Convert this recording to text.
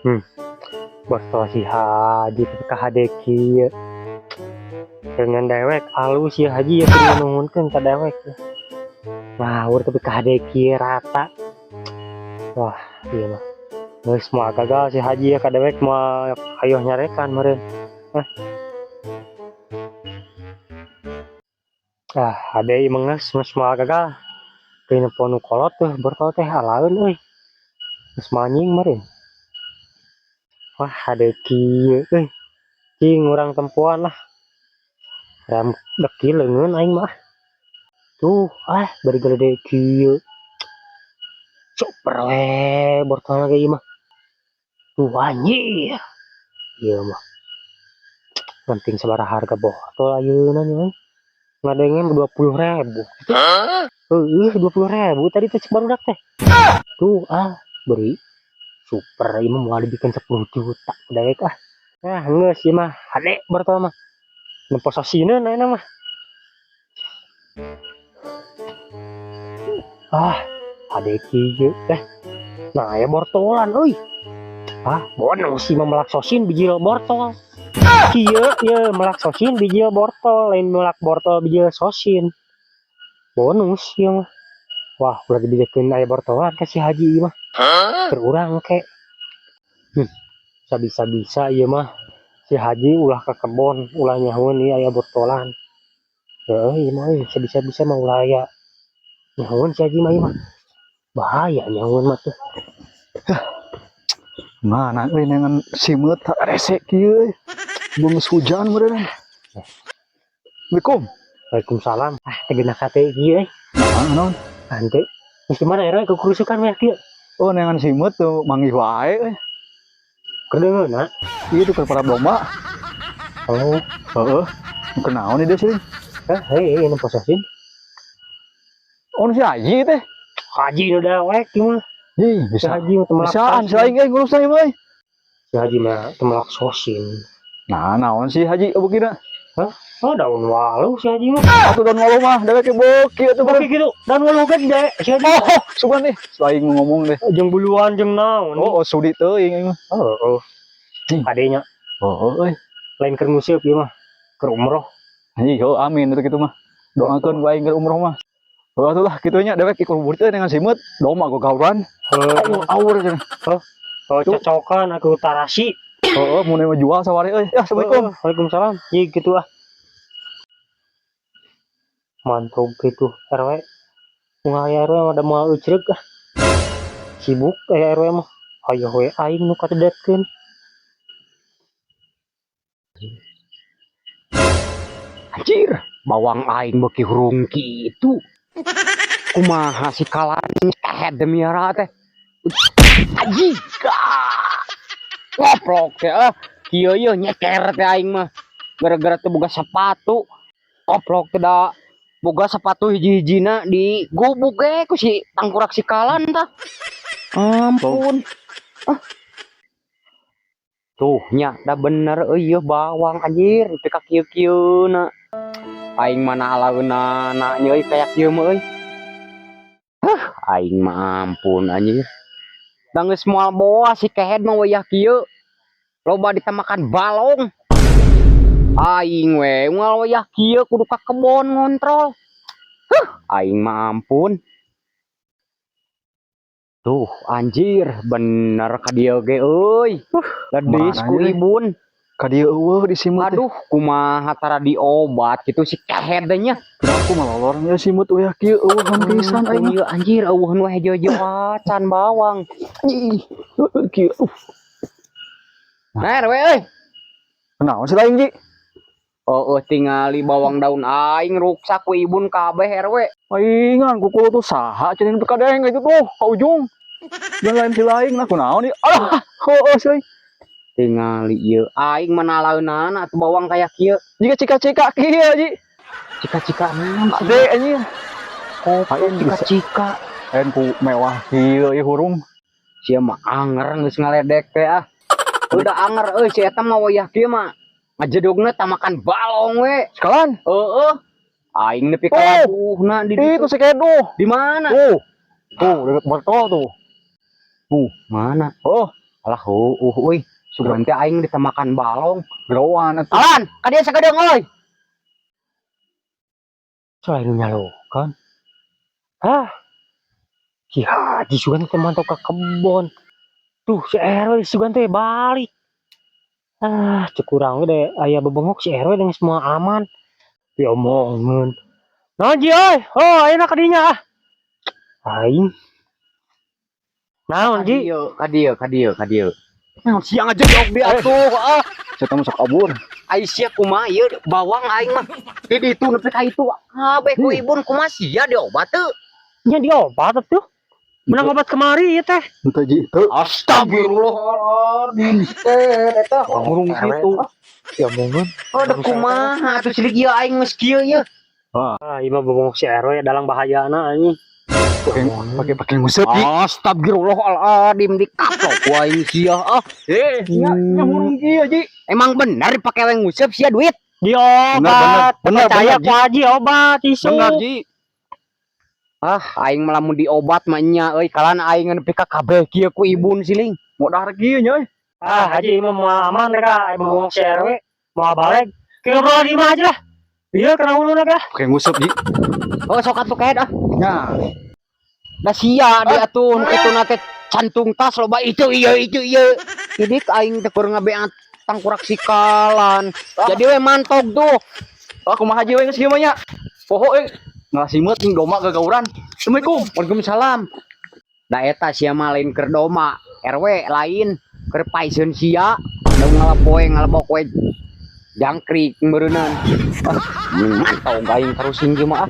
Hmm, bos si Haji ka hadeki dengan dewek alus si Haji ya kudu nuhunkeun ka dewek. Ngawur tapi ka hadeki rata. Wah, iya mah. Geus moal gagal si Haji ya ka dewek moal hayo nyarekan meureun. Ade ieu geus moal gagal. Teu neponu kolot tuh bortol teh alaeun euy. Geus manying meureun. Wah, hadeki euy. Cing urang tempuan lah. Ram deki leungeun aing mah. Tuh, bari gede kieu. Super we bortolna ge ieu mah. Tuh anjir. Ieu mah. Penting sabaraha harga botol ayeuna nya. Ngadenge 20.000. Heuh, 20.000 tadi teh cek barudak teh. Tuh, beri super ieu mah moal dibikin 10 juta dewek ah. Geus ieu mah hade bortol mah. Nempo sosieun ayeuna mah. Hade kieu teh. Nah, aya bortolan euy. Bonus si melak sosin bijil bortol. Kieu ye melak sosin bijil bortol, lain melak bortol bijil sosin. Bonus ieu mah. Wah, ulah dibijekeun aya bortolan ka si Haji ieu mah. Keur urang ke. Sabisa-bisa ieu mah si Haji ulah ka kebon, ulah nyahoeun ieu aya bortolan. Heuh, ieu mah sabisa-bisa mah ulah aya nyahoeun si Haji mah ieu mah. Bahaya nyahoeun mah tuh. Mana euy dengan simut rese kieu euy. Geus hujan meureun. Assalamualaikum. Waalaikumsalam. Tegeuna kate kieu euy. Naon? Henteu. Geus kumaha era kukurusukan we kieu. Oh, dengan simut tuh manggih wae euy. Kedeungeuna. Ieu tuh para domba. Oh, Heeh. Kenaon ieu sih? heuh nu pososin. Oh, si Haji teh. Haji nu dewek ieu mah. Si Bisa. Haji mah teu melak Bisaan si sosin. aing ngurus ieu euy. Si Haji mah teu melak sosin. Nah, naon si Haji beukina? Daun walu si Haji mah. Atuh daun walu mah dewek ke beuki atuh Oke gitu. Daun walu gede si Haji. Oh, sugan nih. Aing ngomong deh. Jeung buluan jeung naon. Oh, sudi teuing aing mah. Kadenya. Euy. Lain keur nguseup ieu mah. Keur umroh. Amin itu kitu mah. Doakeun ku aing keur umroh mah. Atuh lah kitu nya dewek ikut bubur teh dengan simut, domba ku gauran. Awur cenah. Cocokan aku tarasi. Heeh, mun mah jual sawari euy. Ya, assalamualaikum. Waalaikumsalam. Ieu kitu ah. Mantap gitu RW. Mun aya RW ada moal eucreuk ah. Sibuk aya RW mah. Hayo we aing nu katedetkeun. Anjir, bawang aing beuki hurung kitu. Kumaha si kalan kahed demi ara teh. Anjing. Goblok teh kieu ye nyeker teh aing mah. Gara-gara teu boga sepatu. Goblok teh da boga sepatu hiji-hijina di gubuk ku si tangkurak si kalan tah. Ampun. Tuh nya da bener euy bawang anjir teu ka kieu-kieuna. Aing mana alaeuna na euy kayak kieu mah euy. Aing mah ampun anjir. Da geus moal boa si kehed mah wayah kieu. Loba ditamakan balong. Aing we moal wayah kieu kudu ka kebon ngontrol. Aing mah ampun. Tuh anjir bener ka dieu ge euy. Ledis ku ibun. Ka dieu eueuh di simut. Aduh kumaha tara diobat kitu si kehed nya. Aku mah lolor nya simut wayah kieu eueuhan pisan aing. Ieu anjir eueuhan we hejo-hejo acan bawang. Kieu. Nah, we euy. Naon sih lain Ji? Tingali bawang daun aing ruksak ku ibun kabeh RW. Aingan kuku tuh saha cenin bekadeng itu tuh ka ujung. Dan lain si lain nah kunaon ieu? Seuy. Tingali ieu aing manalaeunana atuh bawang kayak kieu. Jika cika-cika kieu Ji. Cika-cika naon sih? Ade anjing. Aing cika-cika. Lain ku mewah kieu ieu hurung. Sia mah anger geus ngaledek teh ah. Udah anger euy si eta mah wayah kieu mah. Ngajedogna tamakan balong we. Sekalan? Aing nepi ka labuhna di itu si Kedo. Di mana? Tuh dekat botol tuh. Mana? Alah euy. Sugan teh aing ditemakan balong. Gerowan atuh. Alan, ka dieu sagedeung euy. Selain nyalokan. Ah, si Haji sugan teh mantap ke kebon. Tuh si RW sugan teh balik. Ah, cekurang deh aya bebengok si RW dengan semua aman. Diomongeun. Naon Ji euy? Oh, ayeuna ka dinya ah. Aing. Naon Ji? Ka dieu. Naon siang aja jog di atuh. Saya temu sok kabur. Ai sia kumaha ieu bawang aing mah. Di ditu nepi ka itu. Beh ku ibun kumaha sia diobat teu. Nya diobat atuh. Menang obat kemari ieu teh. Henteu Ji, teu. Astagfirullahaladzim. Eta Ngurung kitu. Diomongeun. da kumaha atuh cilik ieu aing geus kieu ieu. Ah, ieu mah bebengok si RW dalang bahayana anjing. Pakai nguseup Ji. Astagfirullahaladzim dikaplok ku aing sia. Nya ngurung kieu Ji. Emang bener dipake we nguseup sia duit. Diobat. Bener, Percaya bener, ku Haji obat isu. Benar Ji. Aing melamun diobat mah nya euy kalan aing nepi ka kabeh kieu ku ibun siling. Modal kieu nya. Ah, Haji mah mau aman mereka bebengok si RW. Mau balik. Kayak ngobrol di mana aja lah. Iya kena ulu naga. Pakai nguseup Ji. Oh sok atuh kaed Nya. Da sia di atuh kitu teh cantung tas loba itu ieu. Hidik aing teh keur ngabeat tangkurak sikalan. Jadi we mantog tuh. Kumaha Ji we geus kieu mah nya. Poho ngasimeut jeung doma gagauran. Assalamualaikum. Waalaikumsalam. Da eta sia mah lain keur doma, RW lain keur paeseun sia. Da ngalebok we jangkrik beureunan. Mantau gaing terus hingga mah